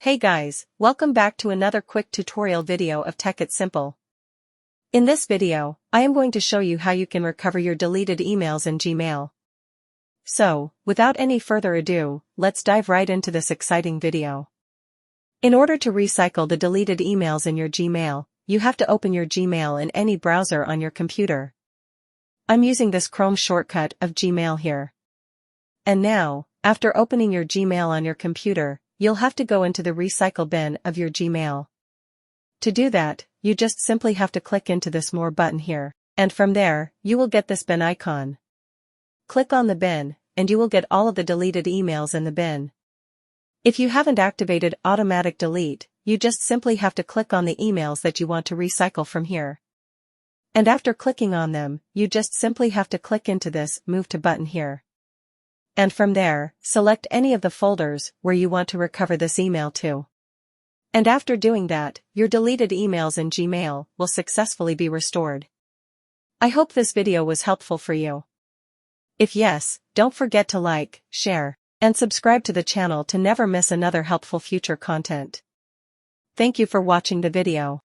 Hey guys, welcome back to another quick tutorial video of Tech It Simple. In this video, I am going to show you how you can recover your deleted emails in Gmail. So, without any further ado, let's dive right into this exciting video. In order to recycle the deleted emails in your Gmail, you have to open your Gmail in any browser on your computer. I'm using this Chrome shortcut of Gmail here. And now, after opening your Gmail on your computer, you'll have to go into the recycle bin of your Gmail. To do that, you just simply have to click into this More button here, and from there, you will get this bin icon. Click on the bin, and you will get all of the deleted emails in the bin. If you haven't activated Automatic Delete, you just simply have to click on the emails that you want to recycle from here. And after clicking on them, you just simply have to click into this Move to button here. And from there, select any of the folders where you want to recover this email to. And after doing that, your deleted emails in Gmail will successfully be restored. I hope this video was helpful for you. If yes, don't forget to like, share, and subscribe to the channel to never miss another helpful future content. Thank you for watching the video.